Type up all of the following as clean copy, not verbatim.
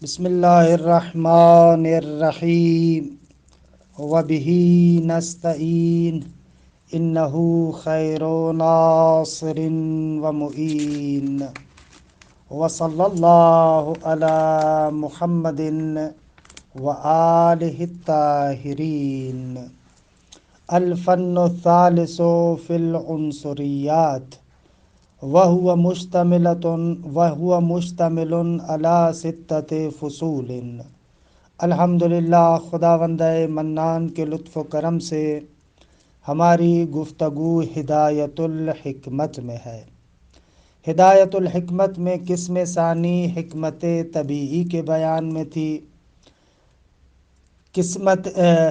بسم اللہ الرحمن الرحیم وبہ نستعین انہ خیر ناصر ومعین وصلی اللہ علی محمد وآلہ الطاہرین۔ الفن الثالث فی العنصریات وهو مشتمل علی ستۃ فصول۔ الحمدللہ، خداوند منان کے لطف و کرم سے ہماری گفتگو ہدایت الحکمت میں ہے۔ ہدایت الحکمت میں قسم ثانی حکمت طبیعی کے بیان میں تھی۔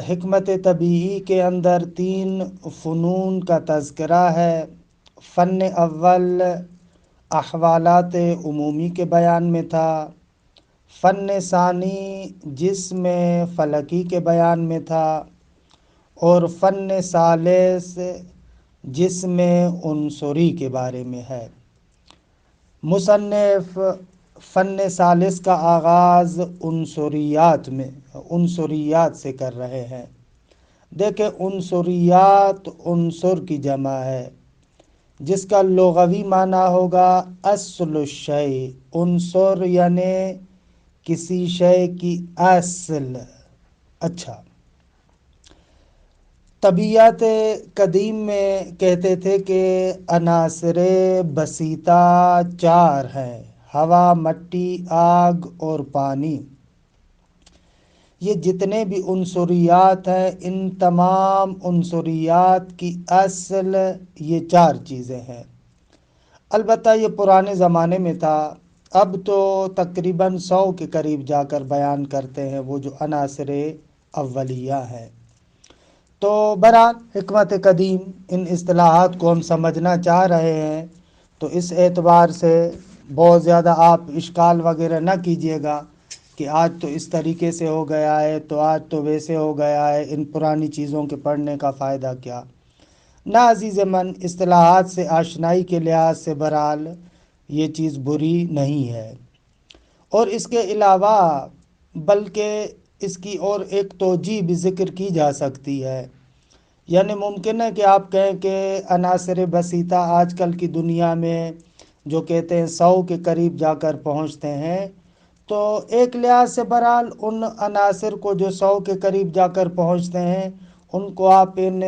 حکمت طبیعی کے اندر 3 فنون کا تذکرہ ہے۔ فن اول احوالات عمومی کے بیان میں تھا، فن ثانی جسم فلکی کے بیان میں تھا، اور فن ثالث جسم عنصری کے بارے میں ہے۔ مصنف فن ثالث کا آغاز عنصریات سے کر رہے ہیں۔ دیکھیں، عنصریات عنصر کی جمع ہے، جس کا لغوی معنی ہوگا اصل الشیء۔ عنصر یعنی کسی شے کی اصل۔ اچھا، طبیعت قدیم میں کہتے تھے کہ عناصر بسیطہ 4 ہیں: ہوا، مٹی، آگ اور پانی۔ یہ جتنے بھی عنصریات ہیں، ان تمام عنصریات کی اصل یہ 4 چیزیں ہیں۔ البتہ یہ پرانے زمانے میں تھا، اب تو تقریباً 100 کے قریب جا کر بیان کرتے ہیں وہ جو عناصر اولیہ ہیں۔ تو برحال حکمت قدیم ان اصطلاحات کو ہم سمجھنا چاہ رہے ہیں، تو اس اعتبار سے بہت زیادہ آپ اشکال وغیرہ نہ کیجیے گا کہ آج تو اس طریقے سے ہو گیا ہے، تو آج تو ویسے ہو گیا ہے، ان پرانی چیزوں کے پڑھنے کا فائدہ کیا؟ نہ عزیز من، اصطلاحات سے آشنائی کے لحاظ سے برحال یہ چیز بری نہیں ہے، اور اس کے علاوہ بلکہ اس کی اور ایک توجیہ بھی ذکر کی جا سکتی ہے۔ یعنی ممکن ہے کہ آپ کہیں کہ عناصر بسیطہ آج کل کی دنیا میں جو کہتے ہیں 100 کے قریب جا کر پہنچتے ہیں، تو ایک لحاظ سے برحال ان عناصر کو جو 100 کے قریب جا کر پہنچتے ہیں، ان کو آپ ان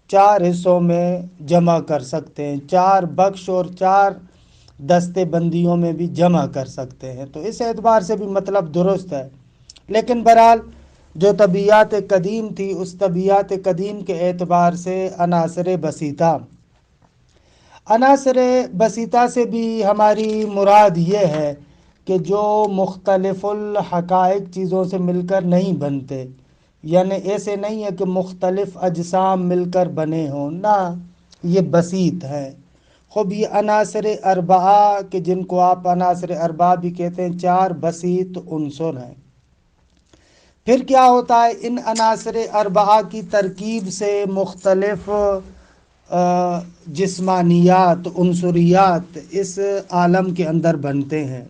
4 حصوں میں جمع کر سکتے ہیں، 4 بخش اور 4 دستے بندیوں میں بھی جمع کر سکتے ہیں، تو اس اعتبار سے بھی مطلب درست ہے۔ لیکن برحال جو طبیعت قدیم تھی، اس طبیعت قدیم کے اعتبار سے عناصر بسیطہ سے بھی ہماری مراد یہ ہے کہ جو مختلف الحقائق چیزوں سے مل کر نہیں بنتے، یعنی ایسے نہیں ہے کہ مختلف اجسام مل کر بنے ہوں، نہ، یہ بسیط ہیں۔ خوب یہ عناصر اربعہ کہ جن کو آپ عناصر اربعہ بھی کہتے ہیں، 4 بسیط عنصر ہیں۔ پھر کیا ہوتا ہے، ان عناصر اربعہ کی ترکیب سے مختلف جسمانیات، عنصریات اس عالم کے اندر بنتے ہیں۔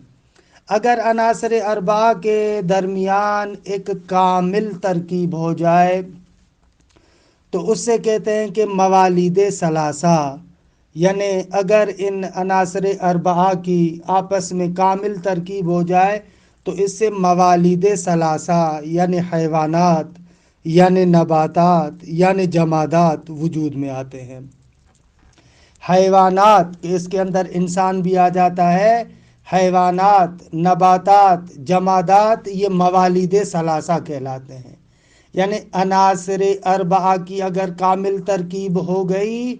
اگر عناصر اربعہ کے درمیان ایک کامل ترکیب ہو جائے تو اس سے کہتے ہیں کہ موالید ثلاثہ، یعنی اگر ان عناصر اربعہ کی آپس میں کامل ترکیب ہو جائے تو اس سے موالید ثلاثہ یعنی حیوانات، یعنی نباتات، یعنی جمادات وجود میں آتے ہیں۔ حیوانات کہ اس کے اندر انسان بھی آ جاتا ہے، حیوانات، نباتات، جمادات، یہ موالید ثلاثہ کہلاتے ہیں۔ یعنی عناصر اربعہ کی اگر کامل ترکیب ہو گئی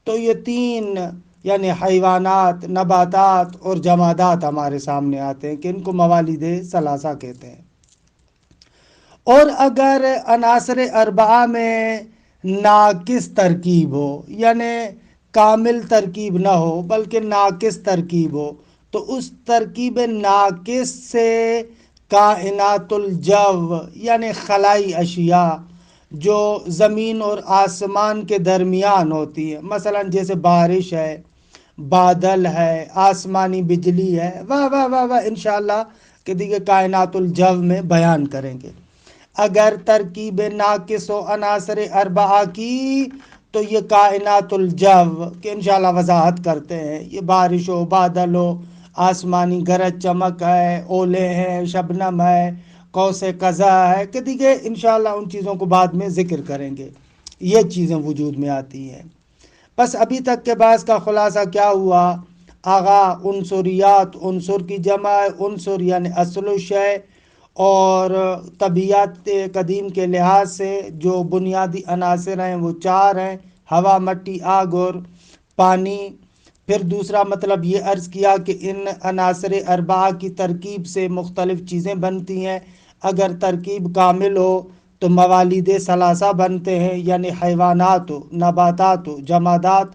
تو یہ 3 یعنی حیوانات، نباتات اور جمادات ہمارے سامنے آتے ہیں کہ ان کو موالید ثلاثہ کہتے ہیں۔ اور اگر عناصر اربعہ میں ناقص ترکیب ہو، یعنی کامل ترکیب نہ ہو بلکہ ناقص ترکیب ہو، تو اس ترکیب ناقص سے کائنات الجو یعنی خلائی اشیاء جو زمین اور آسمان کے درمیان ہوتی ہے، مثلا جیسے بارش ہے، بادل ہے، آسمانی بجلی ہے، واہ واہ واہ واہ، انشاءاللہ کہ دیگه کائنات الجو میں بیان کریں گے۔ اگر ترکیب ناقص و عناصر اربعہ کی تو یہ کائنات الجو کہ انشاءاللہ وضاحت کرتے ہیں، یہ بارش ہو، بادل ہو، آسمانی گرج چمک ہے، اولے ہیں، شبنم ہے، قوس قزح ہے کہ دیگه انشاءاللہ ان چیزوں کو بعد میں ذکر کریں گے، یہ چیزیں وجود میں آتی ہیں۔ بس ابھی تک کے بحث کا خلاصہ کیا ہوا؟ آغا عنصریات، عنصر کی جمع ہے عنصر یعنی اصل الشے، اور طبیعت قدیم کے لحاظ سے جو بنیادی عناصر ہیں وہ چار ہیں: ہوا، مٹی، آگ اور پانی۔ پھر دوسرا مطلب یہ عرض کیا کہ ان عناصر اربعہ کی ترکیب سے مختلف چیزیں بنتی ہیں۔ اگر ترکیب کامل ہو تو موالید ثلاثہ بنتے ہیں، یعنی حیوانات ہو، نباتات ہو، جمادات،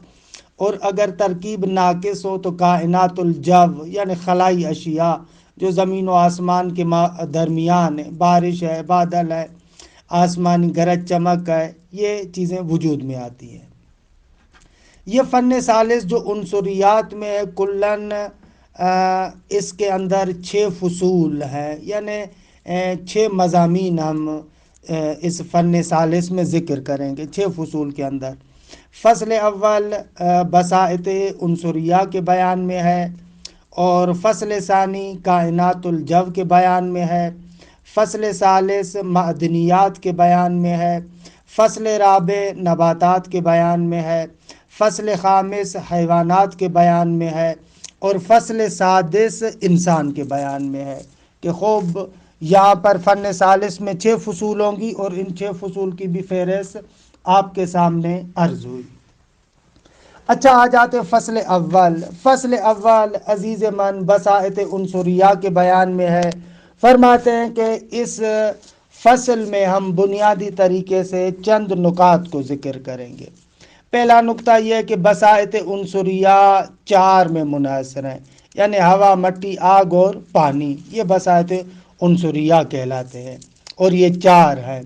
اور اگر ترکیب ناقص ہو تو کائنات الجو یعنی خلائی اشیاء جو زمین و آسمان کے درمیان ہے، بارش ہے، بادل ہے، آسمانی گرج چمک ہے، یہ چیزیں وجود میں آتی ہیں۔ یہ فن ثالث جو عنصریات میں ہے کلن اس کے اندر 6 فصول ہیں، یعنی 6 مضامین ہم اس فن ثالث میں ذکر کریں گے 6 فصول کے اندر۔ فصل اول بساطِ عنصریہ کے بیان میں ہے، اور فصل ثانی کائنات الجو کے بیان میں ہے، فصل ثالث معدنیات کے بیان میں ہے، فصل رابع نباتات کے بیان میں ہے، فصل خامس حیوانات کے بیان میں ہے، اور فصل سادس انسان کے بیان میں ہے۔ کہ خوب یہاں پر فن ثالث میں 6 فصول ہوں گی، اور ان 6 فصول کی بھی فہرست آپ کے سامنے عرض ہوئی۔ اچھا، آ جاتے فصل اول۔ فصل اول عزیز من بساطِ عنصریہ کے بیان میں ہے۔ فرماتے ہیں کہ اس فصل میں ہم بنیادی طریقے سے چند نکات کو ذکر کریں گے۔ پہلا نکتہ یہ ہے کہ بساطِ عنصریہ 4 میں منحصر ہیں، یعنی ہوا، مٹی، آگ اور پانی، یہ بساطِ عنصریہ کہلاتے ہیں، اور یہ 4 ہیں۔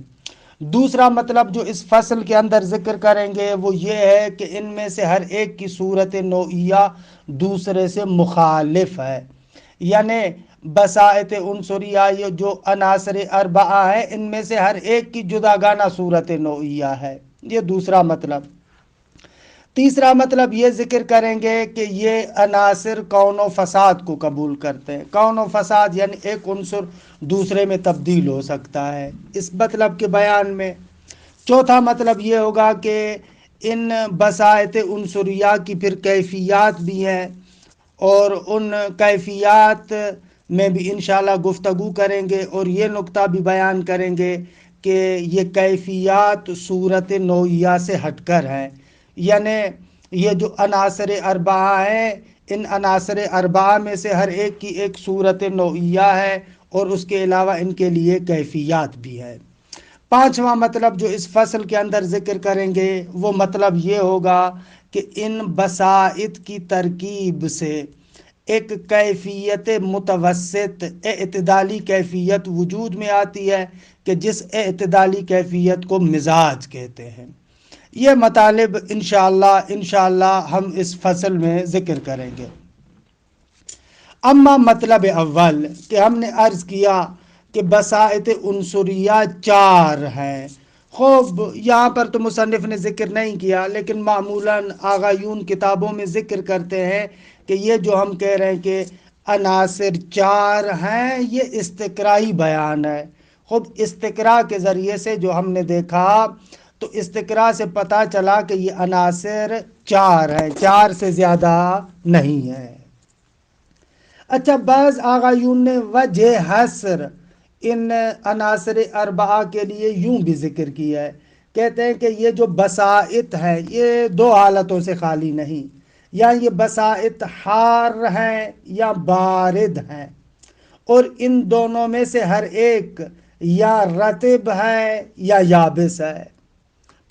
دوسرا مطلب جو اس فصل کے اندر ذکر کریں گے وہ یہ ہے کہ ان میں سے ہر ایک کی صورت نوعیہ دوسرے سے مخالف ہے، یعنی بساطِ عنصریہ یہ جو عناصر اربعہ ہیں ان میں سے ہر ایک کی جداگانہ صورت نوعیہ ہے، یہ دوسرا مطلب۔ تیسرا مطلب یہ ذکر کریں گے کہ یہ عناصر کون و فساد کو قبول کرتے ہیں۔ کون و فساد یعنی ایک عنصر دوسرے میں تبدیل ہو سکتا ہے، اس مطلب کے بیان میں۔ چوتھا مطلب یہ ہوگا کہ ان بساطِ عنصریہ کی پھر کیفیات بھی ہیں، اور ان کیفیات میں بھی انشاءاللہ گفتگو کریں گے، اور یہ نقطہ بھی بیان کریں گے کہ یہ کیفیات صورت نوعیہ سے ہٹ کر ہیں، یعنی یہ جو عناصر اربعہ ہیں ان عناصر اربعہ میں سے ہر ایک کی ایک صورت نوعیہ ہے، اور اس کے علاوہ ان کے لیے کیفیات بھی ہے۔ پانچواں مطلب جو اس فصل کے اندر ذکر کریں گے وہ مطلب یہ ہوگا کہ ان بساطت کی ترکیب سے ایک کیفیت متوسط اعتدالی کیفیت وجود میں آتی ہے، کہ جس اعتدالی کیفیت کو مزاج کہتے ہیں۔ یہ مطالب انشاءاللہ ہم اس فصل میں ذکر کریں گے۔ اما مطلب اول کہ ہم نے عرض کیا کہ بساطِ عنصریہ 4 ہیں۔ خوب یہاں پر تو مصنف نے ذکر نہیں کیا، لیکن معمولاً آغایون کتابوں میں ذکر کرتے ہیں کہ یہ جو ہم کہہ رہے ہیں کہ عناصر 4 ہیں، یہ استقرائی بیان ہے۔ خوب استقراء کے ذریعے سے جو ہم نے دیکھا تو استقراء سے پتہ چلا کہ یہ عناصر 4 ہیں، 4 سے زیادہ نہیں ہیں۔ اچھا، بعض آغایون نے وجہ حصر ان عناصر اربعہ کے لیے یوں بھی ذکر کیا ہے، کہتے ہیں کہ یہ جو بساطت ہے یہ 2 حالتوں سے خالی نہیں، یا یہ بساطت حار ہیں یا بارد ہیں، اور ان دونوں میں سے ہر ایک یا رطب ہے یا یابس ہے۔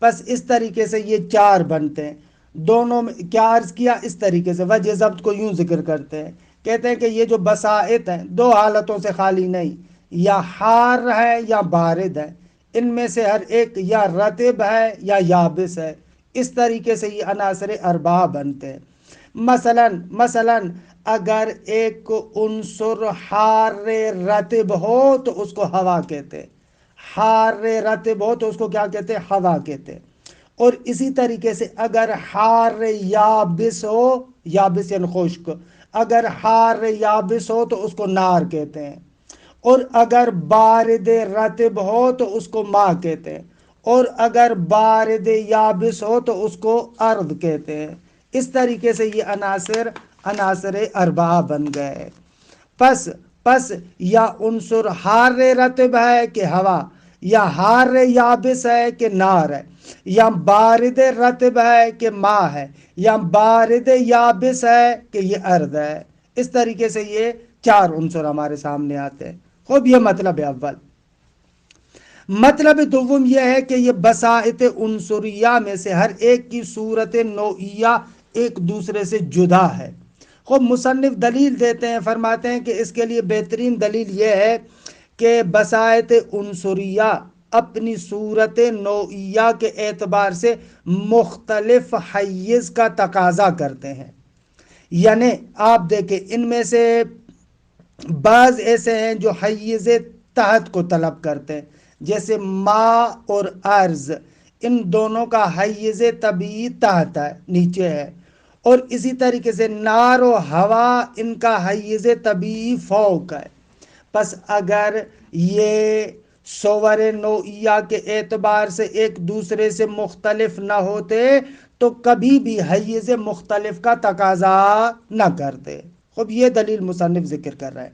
بس اس طریقے سے یہ 4 بنتے ہیں۔ دونوں میں کیا عرض کیا؟ اس طریقے سے وجہ ضبط کو یوں ذکر کرتے ہیں، کہتے ہیں کہ یہ جو بساطت ہیں 2 حالتوں سے خالی نہیں، یا حار ہے یا بارد ہے، ان میں سے ہر ایک یا رطب ہے یا یابس ہے۔ اس طریقے سے یہ عناصر اربعہ بنتے ہیں۔ مثلا اگر ایک عنصر حار رطب ہو تو اس کو ہوا کہتے ہیں، حار رطب ہو تو اس کو کیا کہتے ہیں؟ ہوا کہتے ہیں۔ اور اسی طریقے سے اگر حار یابس ہو، یابس یعنی خشک، اگر حار یابس ہو تو اس کو نار کہتے ہیں۔ اور اگر بارد رطب ہو تو اس کو ماء کہتے ہیں، اور اگر بارد یابس ہو تو اس کو ارض کہتے ہیں۔ اس طریقے سے یہ عناصر اربعہ بن گئے۔ پس یا عنصر حار رطب ہے کہ ہوا، یا حار یابس ہے کہ نار ہے، یا بارد رطب ہے کہ ماء ہے، یا بارد یابس ہے کہ یہ ارض ہے۔ اس طریقے سے یہ 4 عنصر ہمارے سامنے آتے ہیں۔ خوب، یہ مطلب ہے اول۔ مطلب دوم یہ ہے کہ یہ بساطِ عنصریہ میں سے ہر ایک کی صورت نوعیہ ایک دوسرے سے جدا ہے۔ خوب، مصنف دلیل دیتے ہیں، فرماتے ہیں کہ اس کے لیے بہترین دلیل یہ ہے کہ بساطِ عنصریہ اپنی صورت نوعیہ کے اعتبار سے مختلف حیز کا تقاضا کرتے ہیں۔ یعنی آپ دیکھیں، ان میں سے بعض ایسے ہیں جو حیز تحت کو طلب کرتے ہیں، جیسے ماء اور ارض، ان دونوں کا حیز طبیعی تحت ہے، نیچے ہے۔ اور اسی طریقے سے نار و ہوا، ان کا حیز طبیعی فوق ہے۔ پس اگر یہ صور نوعیہ کے اعتبار سے ایک دوسرے سے مختلف نہ ہوتے تو کبھی بھی حیز مختلف کا تقاضا نہ کرتے۔ خب، یہ دلیل مصنف ذکر کر رہے ہیں۔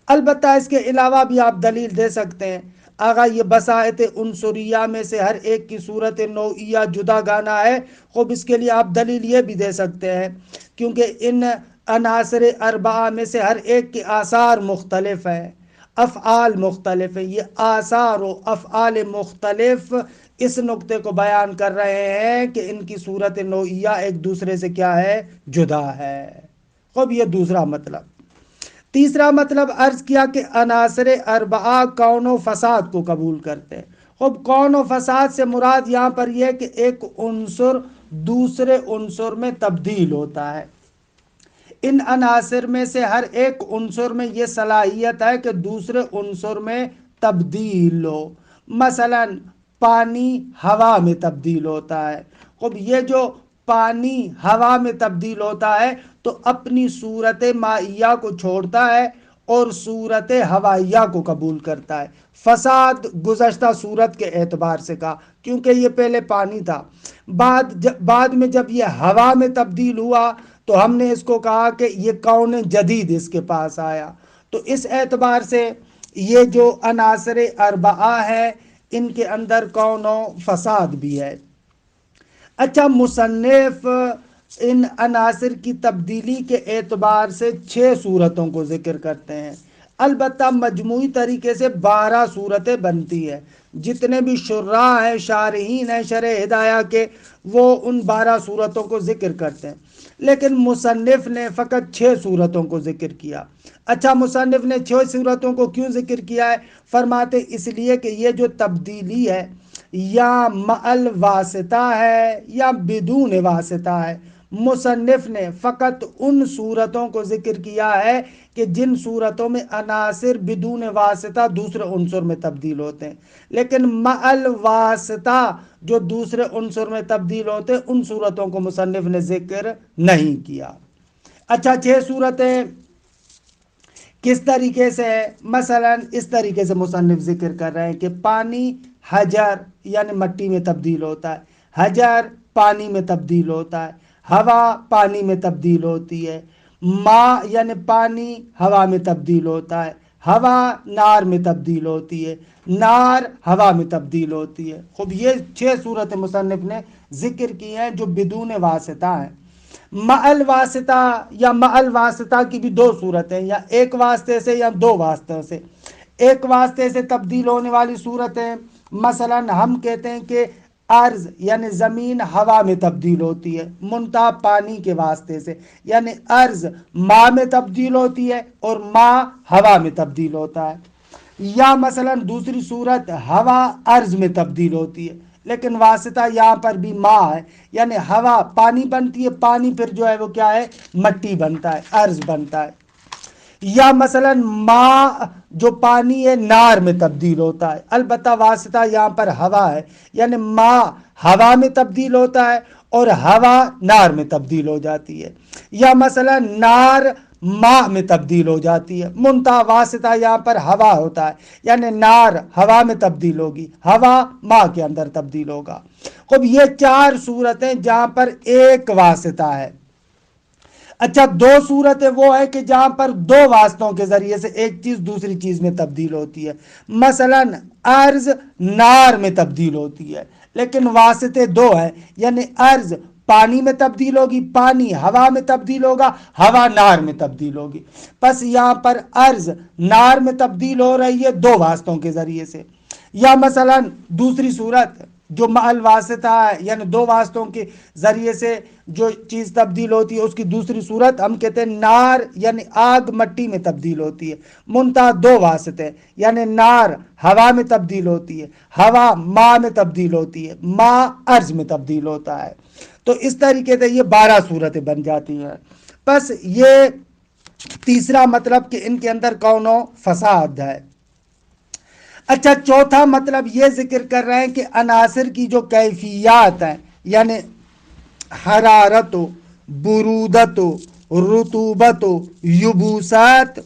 البتہ اس کے علاوہ بھی آپ دلیل دے سکتے ہیں، آگا یہ بساطِ عنصریہ میں سے ہر ایک کی صورت نوعیہ جدا گانا ہے۔ خب، اس کے لیے آپ دلیل یہ بھی دے سکتے ہیں، کیونکہ ان عناصر اربعہ میں سے ہر ایک کے آثار مختلف ہیں، افعال مختلف ہیں۔ یہ آثار و افعال مختلف اس نقطے کو بیان کر رہے ہیں کہ ان کی صورت نوعیہ ایک دوسرے سے کیا ہے؟ جدا ہے۔ خب، یہ دوسرا مطلب۔ تیسرا مطلب عرض کیا کہ عناصر اربعہ کون و فساد کو قبول کرتے ہیں۔ خب، کون و فساد سے مراد یہاں پر یہ ہے کہ ایک عنصر دوسرے عنصر میں تبدیل ہوتا ہے۔ ان عناصر میں سے ہر ایک عنصر میں یہ صلاحیت ہے کہ دوسرے عنصر میں تبدیل ہو۔ مثلا پانی ہوا میں تبدیل ہوتا ہے۔ خب، یہ جو پانی ہوا میں تبدیل ہوتا ہے تو اپنی صورت مائیہ کو چھوڑتا ہے اور صورت ہوائیہ کو قبول کرتا ہے۔ فساد گزشتہ صورت کے اعتبار سے کہا، کیونکہ یہ پہلے پانی تھا، بعد میں جب یہ ہوا میں تبدیل ہوا تو ہم نے اس کو کہا کہ یہ کون جدید اس کے پاس آیا۔ تو اس اعتبار سے یہ جو عناصر اربعہ ہے ان کے اندر کون و فساد بھی ہے۔ اچھا، مصنف ان عناصر کی تبدیلی کے اعتبار سے 6 صورتوں کو ذکر کرتے ہیں۔ البتہ مجموعی طریقے سے 12 صورتیں بنتی ہے۔ جتنے بھی شراح ہیں، شارحین ہیں شرح ہدایہ کے، وہ ان 12 صورتوں کو ذکر کرتے ہیں، لیکن مصنف نے فقط 6 صورتوں کو ذکر کیا۔ اچھا، مصنف نے 6 صورتوں کو کیوں ذکر کیا ہے؟ فرماتے اس لیے کہ یہ جو تبدیلی ہے یا مع واسطہ ہے یا بدون واسطہ ہے، مصنف نے فقط ان صورتوں کو ذکر کیا ہے کہ جن صورتوں میں عناصر بدون واسطہ دوسرے عنصر میں تبدیل ہوتے ہیں، لیکن مع واسطہ جو دوسرے عنصر میں تبدیل ہوتے ہیں ان صورتوں کو مصنف نے ذکر نہیں کیا۔ اچھا، 6 صورتیں کس طریقے سے ہے؟ مثلا اس طریقے سے مصنف ذکر کر رہے ہیں کہ پانی حجر یعنی مٹی میں تبدیل ہوتا ہے، حجر پانی میں تبدیل ہوتا ہے، ہوا پانی میں تبدیل ہوتی ہے، ماء یعنی پانی ہوا میں تبدیل ہوتا ہے، ہوا نار میں تبدیل ہوتی ہے، نار ہوا میں تبدیل ہوتی ہے۔ خب، یہ 6 صورت مصنف نے ذکر کی ہیں جو بدون واسطہ ہیں۔ مع واسطہ یا مع واسطہ کی بھی 2 صورتیں، یا ایک واسطے سے یا 2 واسطوں سے۔ ایک واسطے سے تبدیل ہونے والی صورتیں، مثلا ہم کہتے ہیں کہ ارض یعنی زمین ہوا میں تبدیل ہوتی ہے منتہا پانی کے واسطے سے، یعنی ارض ماء میں تبدیل ہوتی ہے اور ماء ہوا میں تبدیل ہوتا ہے۔ یا مثلا دوسری صورت ہوا ارض میں تبدیل ہوتی ہے، لیکن واسطہ یہاں پر بھی ماء ہے، یعنی ہوا پانی بنتی ہے، پانی پھر جو ہے وہ کیا ہے، مٹی بنتا ہے، ارض بنتا ہے۔ یا مثلا ماء جو پانی ہے نار میں تبدیل ہوتا ہے، البتہ واسطہ یہاں پر ہوا ہے، یعنی ماء ہوا میں تبدیل ہوتا ہے اور ہوا نار میں تبدیل ہو جاتی ہے، یا مثلا نار ماء میں تبدیل ہو جاتی ہے، منتہا واسطہ یہاں پر ہوا ہوتا ہے، یعنی نار ہوا میں تبدیل ہوگی، ہوا ماء کے اندر تبدیل ہوگا۔ خب یہ چار صورتیں جہاں پر ایک واسطہ ہے۔ اچھا، دو صورتیں وہ ہے کہ جہاں پر دو واسطوں کے ذریعے سے ایک چیز دوسری چیز میں تبدیل ہوتی ہے، مثلا ارض نار میں تبدیل ہوتی ہے، لیکن واسطے دو ہیں، یعنی ارض پانی میں تبدیل ہوگی، پانی ہوا میں تبدیل ہوگا، ہوا نار میں تبدیل ہوگی۔ پس یہاں پر ارض نار میں تبدیل ہو رہی ہے دو واسطوں کے ذریعے سے۔ یا مثلا دوسری صورت جو مع الواسطہ ہے، یعنی دو واسطوں کے ذریعے سے جو چیز تبدیل ہوتی ہے، اس کی دوسری صورت ہم کہتے ہیں نار، یعنی آگ مٹی میں تبدیل ہوتی ہے، منتہا دو واسطے، یعنی نار ہوا میں تبدیل ہوتی ہے، ہوا ماء میں تبدیل ہوتی ہے، ماء ارض میں تبدیل ہوتا ہے۔ تو اس طریقے سے یہ 12 صورتیں بن جاتی ہیں۔ بس یہ تیسرا مطلب کہ ان کے اندر کون و فساد ہے۔ اچھا، چوتھا مطلب یہ ذکر کر رہے ہیں کہ عناصر کی جو کیفیات ہیں، یعنی حرارت و برودت و رطوبت و یبوسات،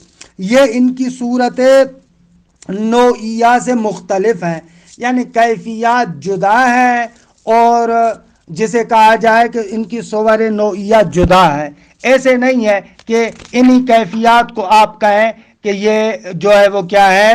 یہ ان کی صورتیں نوعیہ سے مختلف ہیں، یعنی کیفیات جدا ہیں، اور جسے کہا جائے کہ ان کی صور نوعیہ جدا ہیں۔ ایسے نہیں ہے کہ انہی کیفیات کو آپ کہیں کہ یہ جو ہے وہ کیا ہے،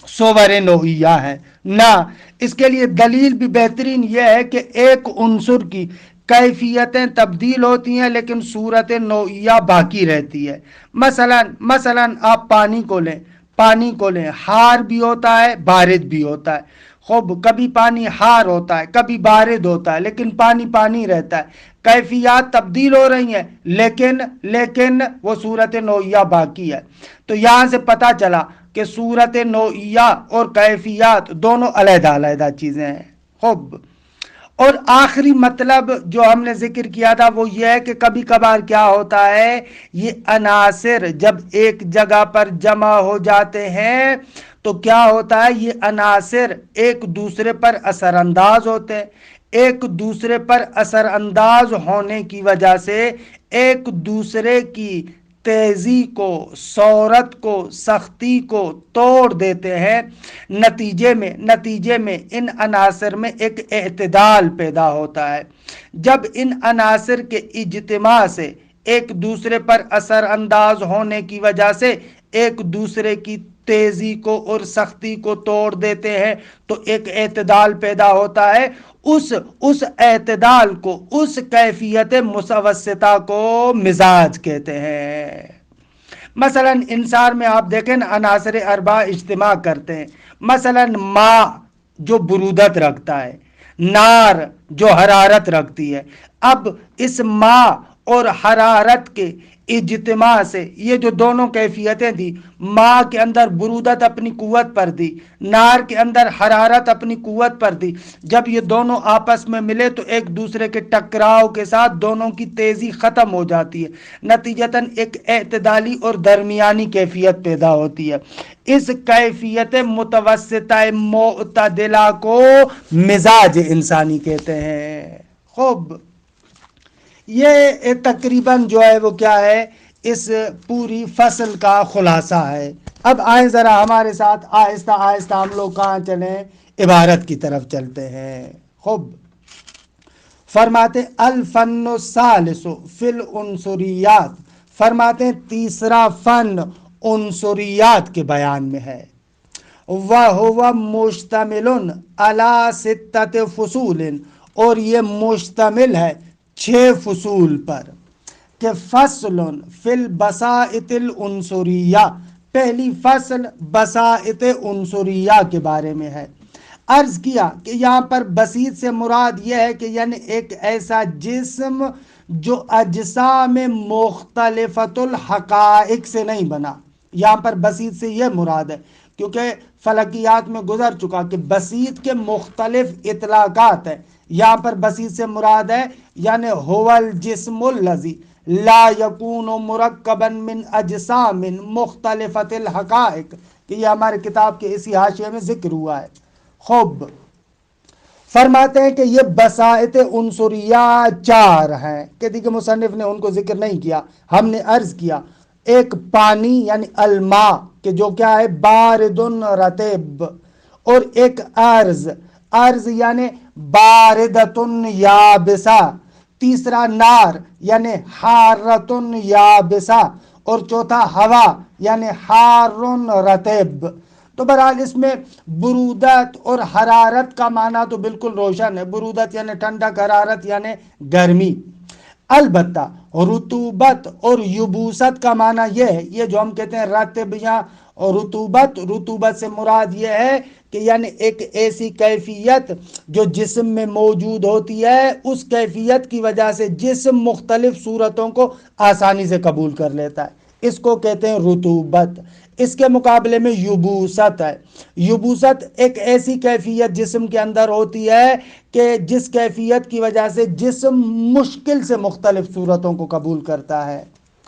صور نوعیہ ہے، نہ، اس کے لیے دلیل بھی بہترین یہ ہے کہ ایک عنصر کی کیفیتیں تبدیل ہوتی ہیں لیکن صورت نوعیہ باقی رہتی ہے۔ مثلا آپ پانی کو لیں، حار بھی ہوتا ہے، بارد بھی ہوتا ہے۔ خوب کبھی پانی حار ہوتا ہے، کبھی بارد ہوتا ہے، لیکن پانی پانی رہتا ہے۔ کیفیات تبدیل ہو رہی ہیں لیکن وہ صورت نوعیہ باقی ہے۔ تو یہاں سے پتہ چلا کہ صورت نوعیہ اور کیفیات دونوں علیحدہ علیحدہ چیزیں ہیں۔ خوب، اور آخری مطلب جو ہم نے ذکر کیا تھا وہ یہ ہے کہ کبھی کبھار کیا ہوتا ہے، یہ عناصر جب ایک جگہ پر جمع ہو جاتے ہیں تو کیا ہوتا ہے، یہ عناصر ایک دوسرے پر اثر انداز ہوتے ہیں، ایک دوسرے پر اثر انداز ہونے کی وجہ سے ایک دوسرے کی تیزی کو، سورت کو، سختی کو توڑ دیتے ہیں۔ نتیجے میں ان عناصر میں ایک اعتدال پیدا ہوتا ہے۔ جب ان عناصر کے اجتماع سے ایک دوسرے پر اثر انداز ہونے کی وجہ سے ایک دوسرے کی تیزی کو اور سختی کو توڑ دیتے ہیں تو ایک اعتدال پیدا ہوتا ہے۔ اس اعتدال کو، اس کیفیت متوسطہ کو مزاج کہتے ہیں۔ مثلا انسان میں آپ دیکھیں نا، عناصر اربعہ اجتماع کرتے ہیں، مثلا ماء جو برودت رکھتا ہے، نار جو حرارت رکھتی ہے۔ اب اس ماء اور حرارت کے اجتماع سے یہ جو دونوں کیفیتیں دی، ماء کے اندر برودت اپنی قوت پر دی، نار کے اندر حرارت اپنی قوت پر دی، جب یہ دونوں آپس میں ملے تو ایک دوسرے کے ٹکراؤ کے ساتھ دونوں کی تیزی ختم ہو جاتی ہے، نتیجتاً ایک اعتدالی اور درمیانی کیفیت پیدا ہوتی ہے۔ اس کیفیت متوسطہ معتدلہ کو مزاج انسانی کہتے ہیں۔ خوب، یہ تقریباً جو ہے وہ کیا ہے، اس پوری فصل کا خلاصہ ہے۔ اب آئیں ذرا ہمارے ساتھ آہستہ آہستہ ہم لوگ کہاں چلیں، عبارت کی طرف چلتے ہیں۔ خوب، فرماتے الفن الثالث فی العنصریات، فرماتے تیسرا فن عنصریات کے بیان میں ہے۔ وَهُوَ مُشْتَمِلٌ عَلَى سِتَّةِ فصول، اور یہ مشتمل ہے 6 فصول پر، کہ فصل فی البساطۃ العنصریہ، پہلی فصل بساطِ عنصریہ کے بارے میں ہے۔ عرض کیا کہ یہاں پر بسیط سے مراد یہ ہے کہ یعنی ایک ایسا جسم جو اجسام مختلفۃ الحقائق سے نہیں بنا، یہاں پر بسیط سے یہ مراد ہے، کیونکہ فلکیات میں گزر چکا کہ بسیط کے مختلف اطلاقات ہیں. یہاں پر بسیط سے مراد ہے یعنی هو الجسم الذی لا یکون مرکبا من اجسام مختلفۃ الحقائق، کہ یہ ہمارے کتاب کے اسی حاشیے میں ذکر ہوا ہے. خوب فرماتے ہیں کہ یہ بسائط عنصریہ 4 ہیں، کہ دیکھیں مصنف نے ان کو ذکر نہیں کیا. ہم نے عرض کیا ایک پانی یعنی الماء، کہ جو کیا ہے بارد رطب، اور ایک ارض یعنی باردۃ یابسہ، تیسرا نار یعنی حارۃ یابسہ، اور چوتھا ہوا یعنی حار رطب. تو بہرحال اس میں برودت اور حرارت کا معنی تو بالکل روشن ہے. برودت یعنی ٹھنڈک، حرارت یعنی گرمی. البتہ رطوبت اور یبوست کا معنی یہ ہے، یہ جو ہم کہتے ہیں رطب یا رطوبت سے مراد یہ ہے کہ یعنی ایک ایسی کیفیت جو جسم میں موجود ہوتی ہے، اس کیفیت کی وجہ سے جسم مختلف صورتوں کو آسانی سے قبول کر لیتا ہے، اس کو کہتے ہیں رطوبت. اس کے مقابلے میں یبوست ہے. یبوست ایک ایسی کیفیت جسم کے اندر ہوتی ہے کہ جس کیفیت کی وجہ سے جسم مشکل سے مختلف صورتوں کو قبول کرتا ہے.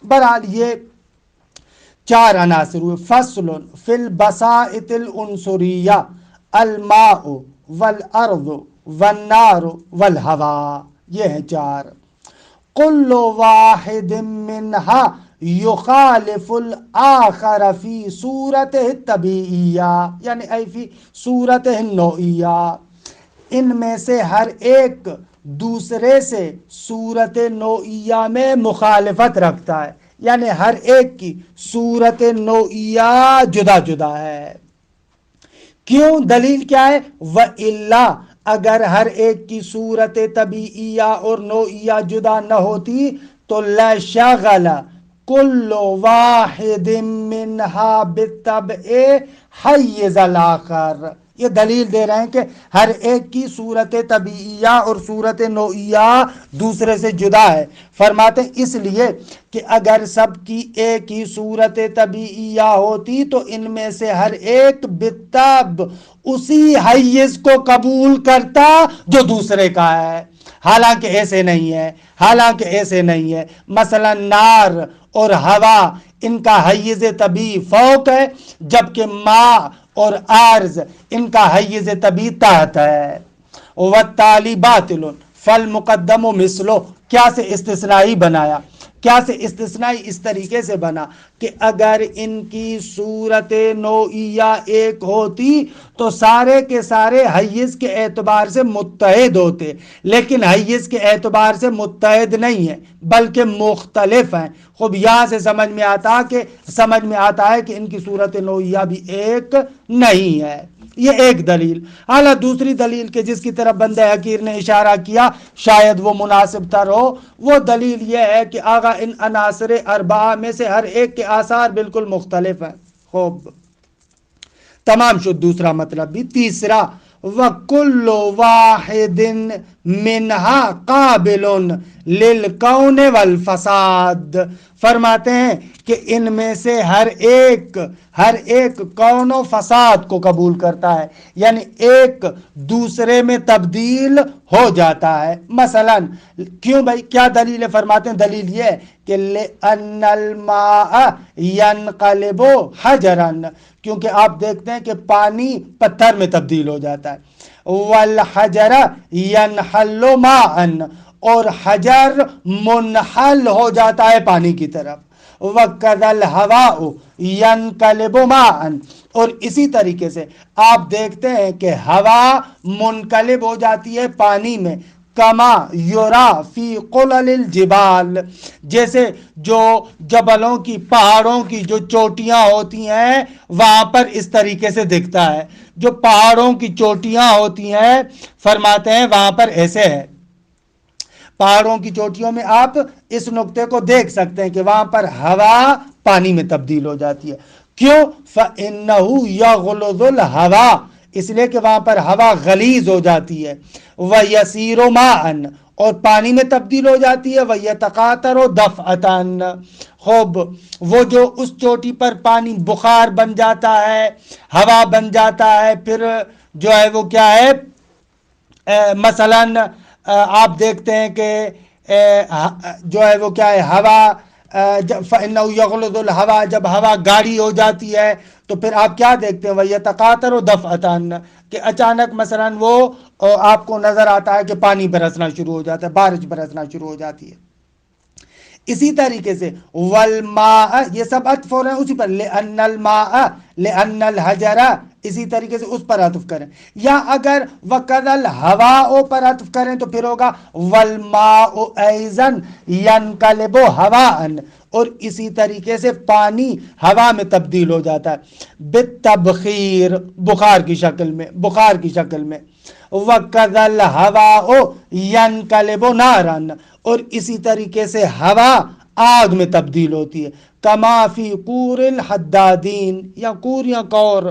بہرحال یہ 4 عناصر ہوئے. فصل فی البسائط العنصریہ الماء والارض والنار والہوا، یہ ہیں 4. کل واحد منہا یخالف الآخر فی صورتہ الطبیعیہ، یعنی ای فی صورتہ النوعیہ. ان میں سے ہر ایک دوسرے سے صورت نوعیہ میں مخالفت رکھتا ہے، یعنی ہر ایک کی صورت نوعیہ جدا جدا ہے. کیوں؟ دلیل کیا ہے؟ وَإِلَّا، اگر ہر ایک کی صورت طبیعیہ اور نوعیہ جدا نہ ہوتی تو لَشَغَلَ كُلُّ وَاحِدٍ مِّنْهَا بِالطَّبْعِ حَيِّزَ الْآخَرِ. یہ دلیل دے رہے ہیں کہ ہر ایک کی صورت طبیعیہ اور صورت نوعیہ دوسرے سے جدا ہے. فرماتے ہیں اس لیے کہ اگر سب کی ایک ہی صورت طبیعیہ ہوتی تو ان میں سے ہر ایک بالطبع اسی حیز کو قبول کرتا جو دوسرے کا ہے. حالانکہ ایسے نہیں ہے. مثلا نار اور ہوا ان کا حیز طبیعی فوق ہے، جبکہ ماء اور ارض ان کا حیز طبیعی تحت ہے. والتالی باطل فالمقدم مثلو، کیا سے استثنائی بنایا؟ کیا سے استثنائی اس طریقے سے بنا کہ اگر ان کی صورت نوعیہ ایک ہوتی تو سارے کے سارے حیز کے اعتبار سے متحد ہوتے، لیکن حیز کے اعتبار سے متحد نہیں ہیں بلکہ مختلف ہیں. خوب یہاں سے سمجھ میں آتا ہے کہ ان کی صورت نوعیہ بھی ایک نہیں ہے. یہ ایک دلیل. حالانکہ دوسری دلیل کے جس کی طرف بندہ حقیر نے اشارہ کیا شاید وہ مناسب تر ہو، وہ دلیل یہ ہے کہ آغا ان عناصر اربعہ میں سے ہر ایک کے آثار بالکل مختلف ہیں. خوب تمام شد دوسرا مطلب بھی. تیسرا وَكُلُّ وَاحِدٍ مِّنْهَا قَابِلٌ لِلْكَوْنِ وَالْفَسَادِ. فرماتے ہیں کہ ان میں سے ہر ایک کون و فساد کو قبول کرتا ہے، یعنی ایک دوسرے میں تبدیل ہو جاتا ہے. مثلا کیوں بھائی، کیا دلیل ہے؟ فرماتے ہیں دلیل یہ ہے کہ لِأَنَّ الْمَاءَ يَنْقَلِبُ حَجَرًا، کیونکہ آپ دیکھتے ہیں کہ پانی پتھر میں تبدیل ہو جاتا ہے. وَالْحَجَرَ يَنْحَلُّ مَاءً، اور حجر منحل ہو جاتا ہے پانی کی طرف. وَكَذَا الْهَوَاءُ يَنْقَلِبُ مَاءً، اور اسی طریقے سے آپ دیکھتے ہیں کہ ہوا منقلب ہو جاتی ہے پانی میں. کما یورا فی قلل الجبال، جیسے جو جبلوں کی، پہاڑوں کی جو چوٹیاں ہوتی ہیں وہاں پر اس طریقے سے دکھتا ہے. جو پہاڑوں کی چوٹیاں ہوتی ہیں فرماتے ہیں وہاں پر ایسے ہے. پہاڑوں کی چوٹیوں میں آپ اس نقطے کو دیکھ سکتے ہیں کہ وہاں پر ہوا پانی میں تبدیل ہو جاتی ہے. کیوں؟ فَإِنَّهُ يَغْلُظُ الْهَوَا، اس لیے کہ وہاں پر ہوا غلیظ ہو جاتی ہے. وَيَسِيرُ مَاءً، اور پانی میں تبدیل ہو جاتی ہے وَيَتَقَاطَرُ دَفْعَةً. خوب وہ جو اس چوٹی پر پانی بخار بن جاتا ہے، ہوا بن جاتا ہے، پھر جو ہے وہ کیا ہے، مثلاً آپ دیکھتے ہیں کہ جو ہے وہ کیا ہے، ہوا فَإِنَّهُ يَغْلُظُ الْهَوَىٰ، جب ہوا گاڑی ہو جاتی ہے تو پھر آپ کیا دیکھتے ہیں وَيَتَقَاطَرُ دَفْعَةً، کہ اچانک مثلاً وہ آپ کو نظر آتا ہے کہ پانی برسنا شروع ہو جاتا ہے، بارش برسنا شروع ہو جاتی ہے. اسی طریقے سے والماء، یہ سب عطف ہو رہے ہیں اسی پر، لأن الماء لأن الحجر، اسی طریقے سے اس پر عطف کریں. یا اگر وقد الہواء پر عطف کریں تو پھر ہوگا والماء ایضا ینقلب ہواء، اور اسی طریقے سے پانی ہوا میں تبدیل ہو جاتا ہے بالتبخیر، بخار کی شکل میں، بخار کی شکل میں. وَقَذَ الْهَوَاءُ يَنْقَلِبُ نَارًا، اور اسی طریقے سے ہوا آگ میں تبدیل ہوتی ہے. کما فی قور الحدادین، یا قور یا قور،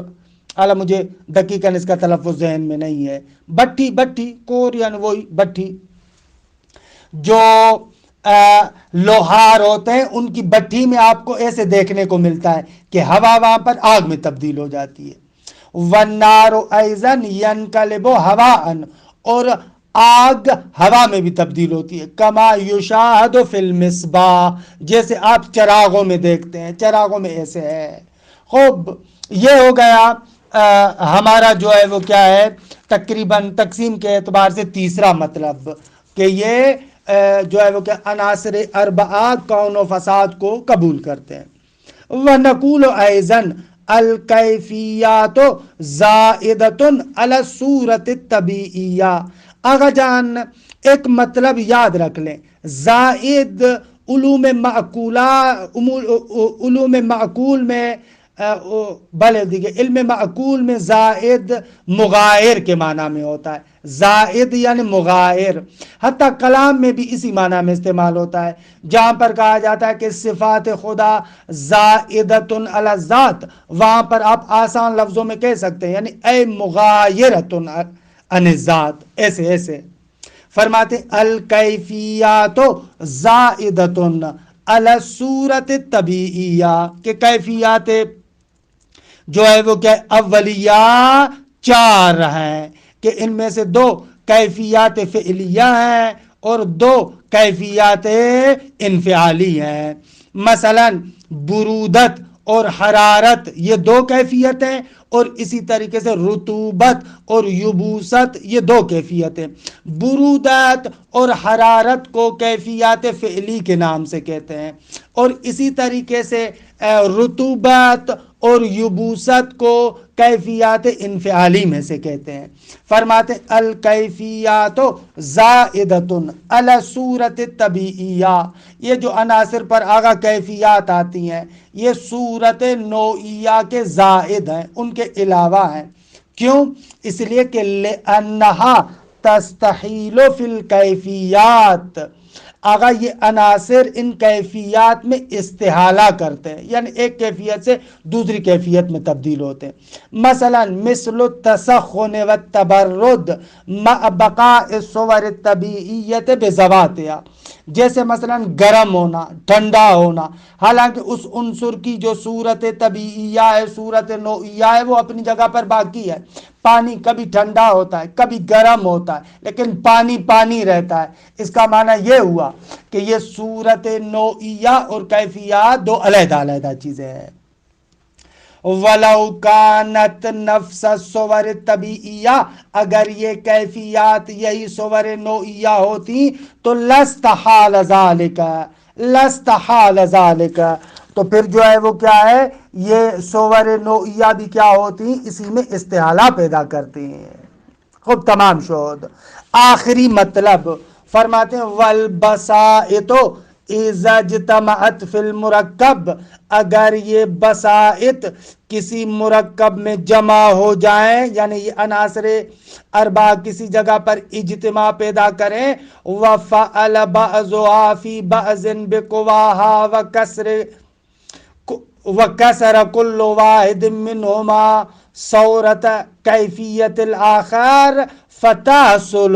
حالا مجھے دقیقاً اس کا تلفظ ذہن میں نہیں ہے، بٹھی، بٹھی، قور یعنی وہی بٹھی. جو لوہار ہوتے ہیں ان کی بٹھی میں آپ کو ایسے دیکھنے کو ملتا ہے کہ ہوا وہاں پر آگ میں تبدیل ہو جاتی ہے. وَالنَّارُ أَيْضًا يَنْقَلِبُ هَوَاءً، اور آگ ہوا میں بھی تبدیل ہوتی ہے. کما یشاہد فی المصباح، جیسے آپ چراغوں میں دیکھتے ہیں، چراغوں میں ایسے ہے. خوب یہ ہو گیا ہمارا جو ہے وہ کیا ہے، تقریباً تقسیم کے اعتبار سے تیسرا مطلب، کہ یہ جو ہے وہ کیا عناصر اربعہ کون و فساد کو قبول کرتے ہیں. وَنَقُولُ أَيْضًا الکیفیات زائدۃ علی الصورۃ الطبیعیہ. آغا جان ایک مطلب یاد رکھ لیں، زائد علوم معقولہ، علوم معقول میں بلے دیگے علم معقول میں زائد مغائر کے معنی میں ہوتا ہے. زائد یعنی مغائر، حتیٰ کلام میں بھی اسی معنی میں استعمال ہوتا ہے. جہاں پر کہا جاتا ہے کہ صفات خدا زائدۃ علی الذات، وہاں پر آپ آسان لفظوں میں کہہ سکتے ہیں یعنی اے مغایرۃ عن الذات، ایسے ایسے. فرماتے الکیفیات زائدۃ علی الصورۃ الطبیعیہ، کہ کیفیات جو ہے وہ کیا اولیہ چار ہیں، کہ ان میں سے دو کیفیات فعلیہ ہیں اور دو کیفیات انفعالی ہیں. مثلا برودت اور حرارت، یہ دو کیفیتیں، اور اسی طریقے سے رطوبت اور یبوست، یہ دو کیفیتیں. برودت اور حرارت کو کیفیات فعلی کے نام سے کہتے ہیں، اور اسی طریقے سے رطوبت اور یبوست کو کیفیات انفعالی میں سے کہتے ہیں. فرماتے الکیفیات زائدۃ علی الصورۃ الطبیعیہ، یہ جو عناصر پر آگا کیفیات آتی ہیں یہ صورت نوعیہ کے زائد ہیں، ان کے علاوہ ہیں. کیوں؟ اس لیے کہ لأنہا تستحیل فی الکیفیات، آگا یہ عناصر ان کیفیات میں استحالہ کرتے ہیں، یعنی ایک کیفیت سے دوسری کیفیت میں تبدیل ہوتے ہیں. مثلا مثل التسخن والتبرد مع بقاء الصور الطبیعیت بذواتها، جیسے مثلا گرم ہونا، ٹھنڈا ہونا، حالانکہ اس عنصر کی جو صورت طبیعیہ ہے، صورت نوعیہ ہے، وہ اپنی جگہ پر باقی ہے. پانی کبھی ٹھنڈا ہوتا ہے، کبھی گرم ہوتا ہے، لیکن پانی پانی رہتا ہے. اس کا معنی یہ ہوا کہ یہ صورت نوعیہ اور کیفیات دو علیحدہ علیحدہ چیزیں ہیں. وَلَوْ كَانَتْ نَفْسَ الصُّوَرِ الطَّبِيعِيَّةِ، اگر یہ کیفیات یہی صور نوعیہ ہوتی تو لَاسْتَحَالَ ذَلِكَ، لَاسْتَحَالَ ذَلِكَ، تو پھر جو ہے وہ کیا ہے، یہ صور نوعیہ بھی کیا ہوتی، اسی میں استحالہ پیدا کرتی ہیں. خوب تمام شد. آخری مطلب فرماتے ہیں والبسائط اذا اجتمعت فی المرکب، اگر یہ بسائط کسی مرکب میں جمع ہو جائیں، یعنی یہ عناصر اربعہ کسی جگہ پر اجتماع پیدا کریں، وفعل بعضها فی بعض بقواها وکسر کل واحد منهما صورت کیفیت الآخر فتحصل